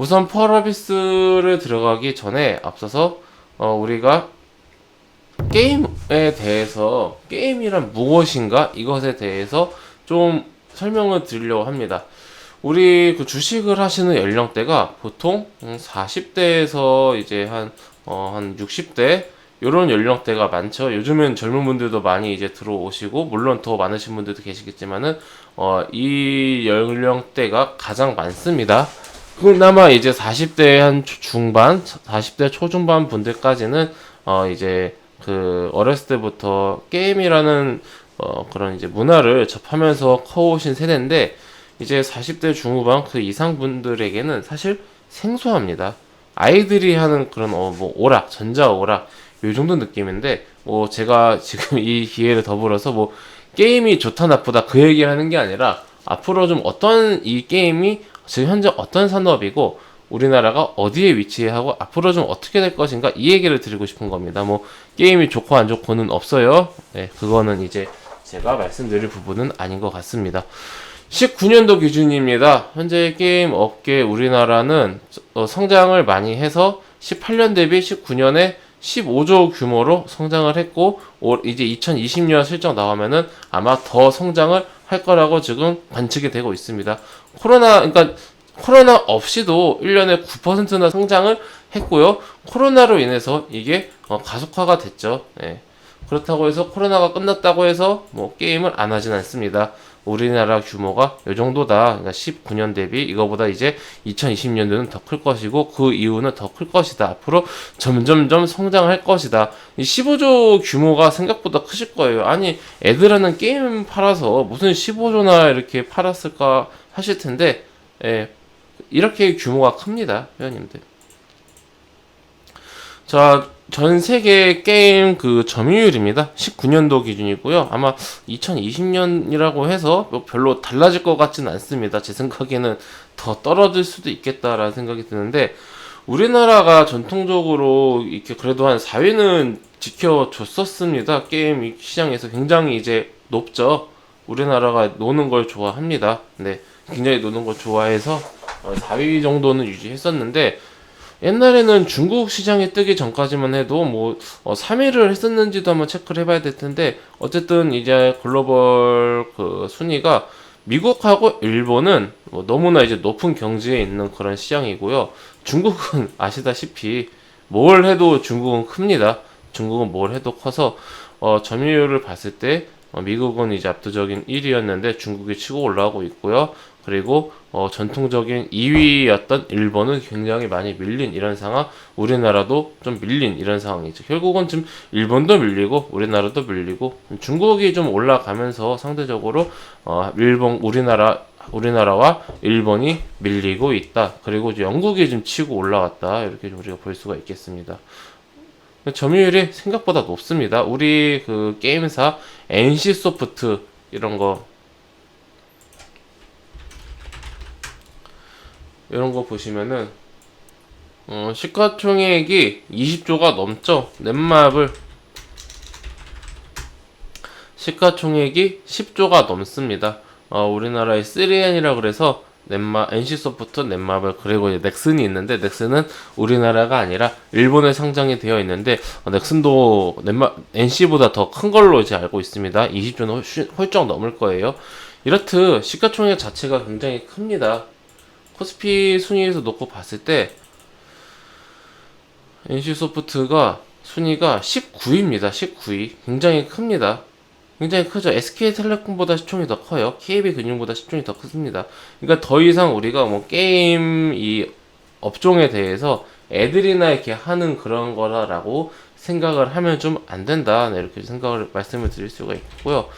우선 펄어비스를 들어가기 전에 앞서서 우리가 게임에 대해서 게임이란 무엇인가 이것에 대해서 좀 설명을 드리려고 합니다. 우리 그 주식을 하시는 연령대가 보통 40대에서 이제 한 60대 요런 연령대가 많죠. 요즘엔 젊은 분들도 많이 이제 들어오시고 물론 더 많으신 분들도 계시겠지만은 이 연령대가 가장 많습니다. 그나마 이제 40대 한 중반, 40대 초중반 분들까지는 이제 그 어렸을 때부터 게임이라는 그런 이제 문화를 접하면서 커오신 세대인데 이제 40대 중후반 그 이상 분들에게는 사실 생소합니다. 아이들이 하는 그런 뭐 오락, 전자 오락 요 정도 느낌인데 뭐 제가 지금 이 기회를 더불어서 뭐 게임이 좋다 나쁘다 그 얘기를 하는 게 아니라 앞으로 좀 어떤 이 게임이 지금 현재 어떤 산업이고 우리나라가 어디에 위치하고 앞으로 좀 어떻게 될 것인가 이 얘기를 드리고 싶은 겁니다. 뭐 게임이 좋고 안 좋고는 없어요. 네, 그거는 이제 제가 말씀드릴 부분은 아닌 것 같습니다. 19년도 기준입니다. 현재 게임 업계 우리나라는 성장을 많이 해서 18년 대비 19년에 15조 규모로 성장을 했고 이제 2020년 실적 나오면은 아마 더 성장을 할 거라고 지금 관측이 되고 있습니다. 그러니까 코로나 없이도 1년에 9%나 성장을 했고요. 코로나로 인해서 이게 가속화가 됐죠. 네. 그렇다고 해서 코로나가 끝났다고 해서 뭐 게임을 안 하진 않습니다. 우리나라 규모가 이 정도다. 그러니까 19년 대비 이거보다 이제 2020년도는 더 클 것이고 그 이후는 더 클 것이다. 앞으로 점점점 성장할 것이다. 이 15조 규모가 생각보다 크실 거예요. 아니 애들하는 게임 팔아서 무슨 15조나 이렇게 팔았을까 하실 텐데 예, 이렇게 규모가 큽니다. 회원님들. 자, 전 세계 게임 그 점유율입니다. 19년도 기준이고요. 아마 2020년이라고 해서 뭐 별로 달라질 것 같지는 않습니다. 제 생각에는 더 떨어질 수도 있겠다라는 생각이 드는데 우리나라가 전통적으로 이렇게 그래도 한 4위는 지켜줬었습니다. 게임 시장에서 굉장히 이제 높죠. 우리나라가 노는 걸 좋아합니다. 네, 굉장히 노는 걸 좋아해서 4위 정도는 유지했었는데 옛날에는 중국 시장에 뜨기 전까지만 해도 뭐 3위를 했었는지도 한번 체크를 해봐야 될 텐데 어쨌든 이제 글로벌 그 순위가 미국하고 일본은 뭐 너무나 이제 높은 경지에 있는 그런 시장이고요. 중국은 아시다시피 뭘 해도 중국은 큽니다. 중국은 뭘 해도 커서 점유율을 봤을 때 미국은 이제 압도적인 1위였는데 중국이 치고 올라오고 있고요. 그리고 전통적인 2위였던 일본은 굉장히 많이 밀린 이런 상황, 우리나라도 좀 밀린 이런 상황이죠. 결국은 지금 일본도 밀리고 우리나라도 밀리고 중국이 좀 올라가면서 상대적으로 우리나라와 일본이 밀리고 있다. 그리고 이제 영국이 좀 치고 올라왔다. 이렇게 좀 우리가 볼 수가 있겠습니다. 점유율이 생각보다 높습니다. 우리 그 게임사 NC소프트 이런 거 보시면은 시가총액이 20조가 넘죠. 넷마블 시가총액이 10조가 넘습니다. 우리나라의 3N이라 그래서 NC소프트, 넷마블 그리고 이제 넥슨이 있는데 넥슨은 우리나라가 아니라 일본에 상장이 되어 있는데 넥슨도 NC보다 더 큰 걸로 이제 알고 있습니다. 20조는 훌쩍 넘을 거예요. 이렇듯 시가총액 자체가 굉장히 큽니다. 코스피 순위에서 놓고 봤을 때 NC소프트가 순위가 19위입니다. 19위. 굉장히 큽니다. 굉장히 크죠. SK텔레콤보다 시총이 더 커요. KB금융보다 시총이 더 크습니다. 그러니까 더 이상 우리가 뭐 게임 이 업종에 대해서 애들이나 이렇게 하는 그런 거라고 생각을 하면 좀 안 된다. 네, 이렇게 말씀을 드릴 수가 있고요.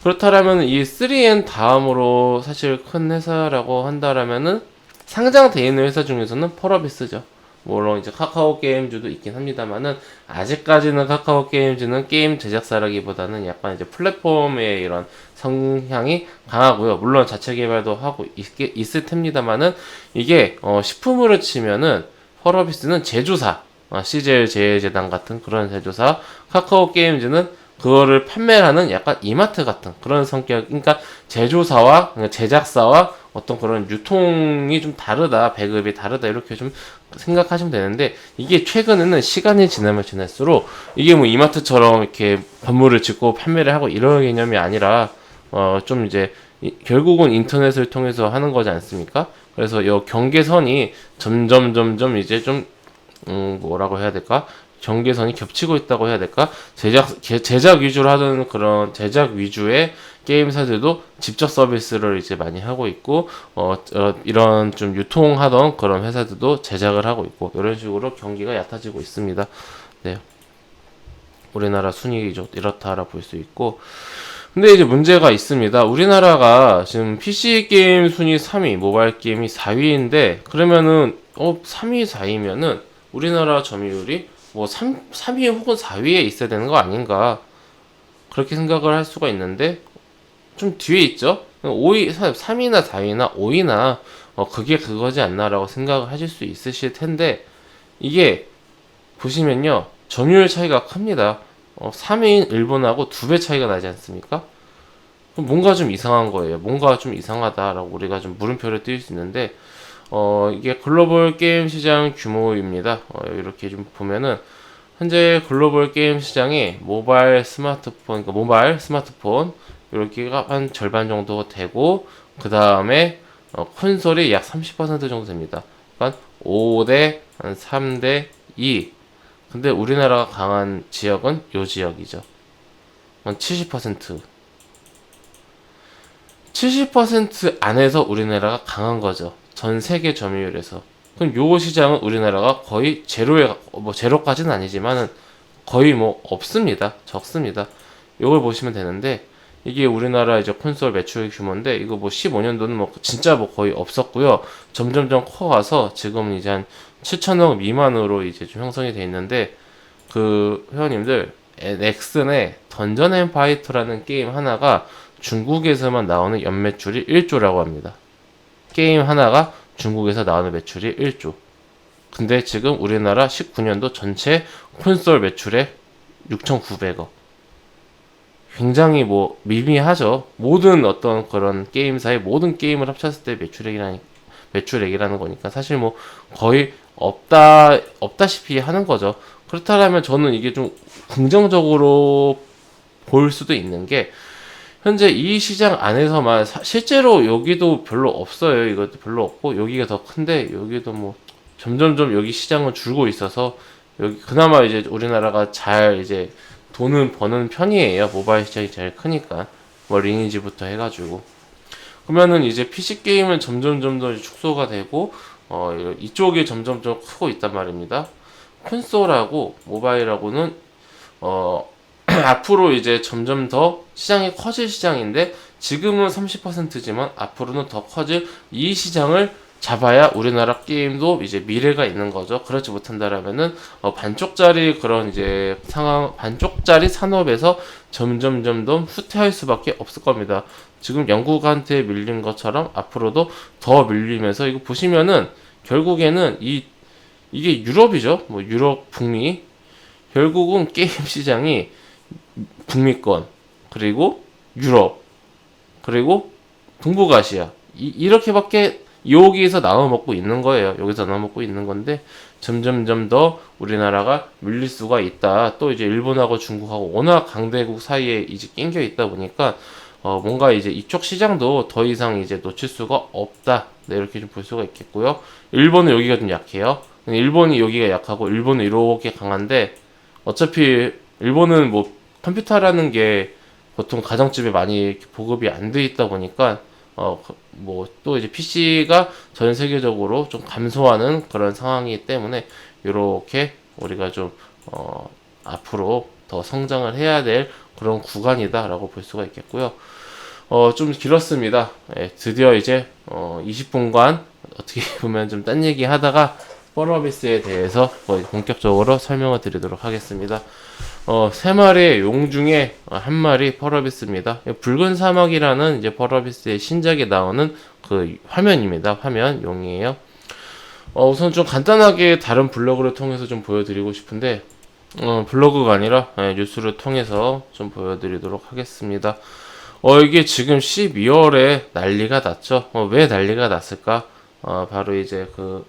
그렇다면 이 3N 다음으로 사실 큰 회사라고 한다라면은 상장되어 있는 회사 중에서는 펄어비스죠. 물론 이제 카카오 게임즈도 있긴 합니다만은 아직까지는 카카오 게임즈는 게임 제작사라기보다는 약간 이제 플랫폼의 이런 성향이 강하고요. 물론 자체 개발도 하고 있을 텐입니다만은 이게 식품으로 치면은 펄어비스는 제조사, CJ 제일제당 같은 그런 제조사, 카카오 게임즈는 그거를 판매하는 약간 이마트 같은 그런 성격, 그러니까 제조사와 제작사와 어떤 그런 유통이 좀 다르다, 배급이 다르다, 이렇게 좀 생각하시면 되는데, 이게 최근에는 시간이 지나면 지날수록 이게 뭐 이마트처럼 이렇게 건물을 짓고 판매를 하고 이런 개념이 아니라 좀 이제 결국은 인터넷을 통해서 하는 거지 않습니까? 그래서 이 경계선이 점점 이제 좀 뭐라고 해야 될까? 경계선이 겹치고 있다고 해야 될까? 제작 위주로 하던 그런 제작 위주의 게임사들도 직접 서비스를 이제 많이 하고 있고, 이런 좀 유통하던 그런 회사들도 제작을 하고 있고, 이런 식으로 경기가 얕아지고 있습니다. 네. 우리나라 순위가 이렇다라 볼 수 있고, 근데 이제 문제가 있습니다. 우리나라가 지금 PC 게임 순위 3위, 모바일 게임이 4위인데, 그러면은, 3위, 4위면은, 우리나라 점유율이 뭐 3위 혹은 4위에 있어야 되는 거 아닌가. 그렇게 생각을 할 수가 있는데, 좀 뒤에 있죠? 5위, 3위나 4위나 5위나, 그게 그거지 않나라고 생각을 하실 수 있으실 텐데, 이게, 보시면요, 점유율 차이가 큽니다. 3위인 일본하고 2배 차이가 나지 않습니까? 그럼 뭔가 좀 이상한 거예요. 뭔가 좀 이상하다라고 우리가 좀 물음표를 띄울 수 있는데, 이게 글로벌 게임 시장 규모입니다. 이렇게 좀 보면은, 현재 글로벌 게임 시장이 모바일 스마트폰, 그러니까 모바일 스마트폰, 이렇게가 한 절반 정도 되고, 그 다음에, 콘솔이 약 30% 정도 됩니다. 그러니까 5대, 한 3대 2. 근데 우리나라가 강한 지역은 요 지역이죠. 한 70%. 70% 안에서 우리나라가 강한 거죠. 전 세계 점유율에서. 그럼 요 시장은 우리나라가 거의 제로에, 뭐 제로까지는 아니지만은 거의 뭐 없습니다. 적습니다. 요걸 보시면 되는데, 이게 우리나라 이제 콘솔 매출 규모인데, 이거 뭐 15년도는 뭐 진짜 뭐 거의 없었고요. 점점점 커가서 지금 이제 한 7천억 미만으로 이제 좀 형성이 돼 있는데, 그 회원님들, 넥슨의 던전 앤 파이터라는 게임 하나가 중국에서만 나오는 연매출이 1조라고 합니다. 게임 하나가 중국에서 나오는 매출이 1조. 근데 지금 우리나라 19년도 전체 콘솔 매출의 6,900억. 굉장히 뭐 미미하죠. 모든 어떤 그런 게임사의 모든 게임을 합쳤을 때 매출액이라는 거니까 사실 뭐 거의 없다시피 하는 거죠. 그렇다면 저는 이게 좀 긍정적으로 볼 수도 있는 게, 현재 이 시장 안에서만 실제로 여기도 별로 없어요. 이것도 별로 없고, 여기가 더 큰데 여기도 뭐 점점점 여기 시장은 줄고 있어서, 여기 그나마 이제 우리나라가 잘 이제 돈은 버는 편이에요. 모바일 시장이 제일 크니까. 뭐 리니지부터 해가지고. 그러면은 이제 PC 게임은 점점점 더 축소가 되고, 이쪽이 점점점 크고 있단 말입니다. 콘솔하고 모바일하고는 앞으로 이제 점점 더 시장이 커질 시장인데, 지금은 30%지만 앞으로는 더 커질 이 시장을 잡아야 우리나라 게임도 이제 미래가 있는 거죠. 그렇지 못한다라면은 반쪽짜리 그런 이제 상황, 반쪽짜리 산업에서 점점점 더 후퇴할 수밖에 없을 겁니다. 지금 영국한테 밀린 것처럼 앞으로도 더 밀리면서, 이거 보시면은 결국에는 이게 유럽이죠. 뭐 유럽, 북미. 결국은 게임 시장이 북미권, 그리고 유럽, 그리고 동북아시아, 이렇게밖에 여기에서 나눠 먹고 있는 거예요. 여기서 나눠 먹고 있는 건데, 점점점 더 우리나라가 밀릴 수가 있다. 또 이제 일본하고 중국하고 워낙 강대국 사이에 이제 낑겨 있다 보니까 뭔가 이제 이쪽 시장도 더 이상 이제 놓칠 수가 없다. 네, 이렇게 좀 볼 수가 있겠고요. 일본은 여기가 좀 약해요. 일본이 여기가 약하고, 일본은 이렇게 강한데, 어차피 일본은 뭐 컴퓨터라는 게 보통 가정집에 많이 보급이 안 돼 있다 보니까, 뭐 또 이제 PC가 전 세계적으로 좀 감소하는 그런 상황이기 때문에, 이렇게 우리가 좀 앞으로 더 성장을 해야 될 그런 구간이다라고 볼 수가 있겠고요. 좀 길었습니다. 예, 드디어 이제 20분간 어떻게 보면 좀 딴 얘기 하다가 펄어비스에 대해서 본격적으로 설명을 드리도록 하겠습니다. 3마리의 용 중에 1마리 펄어비스입니다. 붉은 사막이라는 이제 펄어비스의 신작에 나오는 그 화면입니다. 화면 용이에요. 우선 좀 간단하게 다른 블로그를 통해서 좀 보여드리고 싶은데, 블로그가 아니라 뉴스를 통해서 좀 보여드리도록 하겠습니다. 이게 지금 12월에 난리가 났죠. 왜 난리가 났을까? 바로 이제 그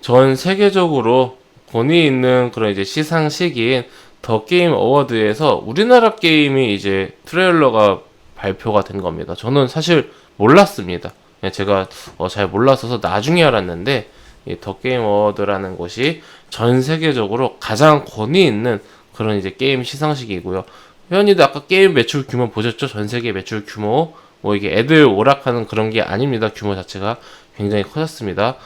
전 세계적으로 권위 있는 그런 이제 시상식인 더 게임 어워드에서 우리나라 게임이 이제 트레일러가 발표가 된 겁니다. 저는 사실 몰랐습니다. 제가 잘 몰랐어서 나중에 알았는데 이 더 게임 어워드라는 곳이 전 세계적으로 가장 권위 있는 그런 이제 게임 시상식이고요. 회원님도 아까 게임 매출 규모 보셨죠? 전 세계 매출 규모 뭐 이게 애들 오락하는 그런 게 아닙니다. 규모 자체가 굉장히 커졌습니다.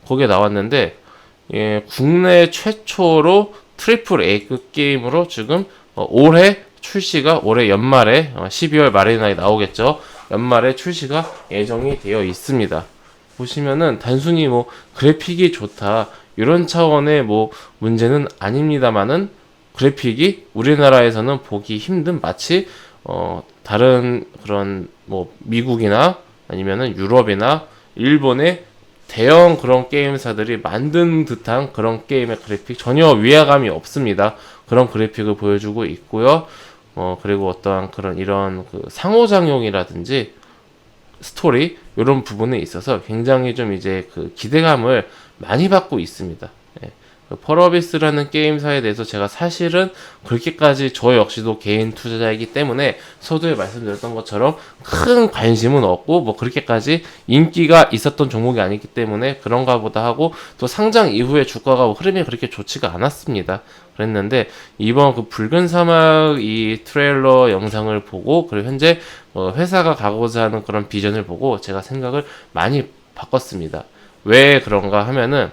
거기에 나왔는데 국내 최초로 트리플 A급 게임으로 지금 올해 출시가 올해 연말에 12월 말이나 나오겠죠. 연말에 출시가 예정이 되어 있습니다. 보시면은 단순히 뭐 그래픽이 좋다 이런 차원의 뭐 문제는 아닙니다만은 그래픽이 우리나라에서는 보기 힘든 마치 다른 그런 뭐 미국이나 아니면은 유럽이나 일본의 대형 그런 게임사들이 만든 듯한 그런 게임의 그래픽 전혀 위화감이 없습니다. 그런 그래픽을 보여주고 있고요. 그리고 어떠한 그런 이런 그 상호작용이라든지 스토리 이런 부분에 있어서 굉장히 좀 이제 그 기대감을 많이 받고 있습니다. 예. 그 펄어비스라는 게임사에 대해서 제가 사실은 그렇게까지 저 역시도 개인 투자자이기 때문에 서두에 말씀드렸던 것처럼 큰 관심은 없고 뭐 그렇게까지 인기가 있었던 종목이 아니기 때문에 그런가 보다 하고 또 상장 이후에 주가가 흐름이 그렇게 좋지가 않았습니다. 그랬는데 이번 그 붉은 사막 이 트레일러 영상을 보고 그리고 현재 회사가 가고자 하는 그런 비전을 보고 제가 생각을 많이 바꿨습니다. 왜 그런가 하면은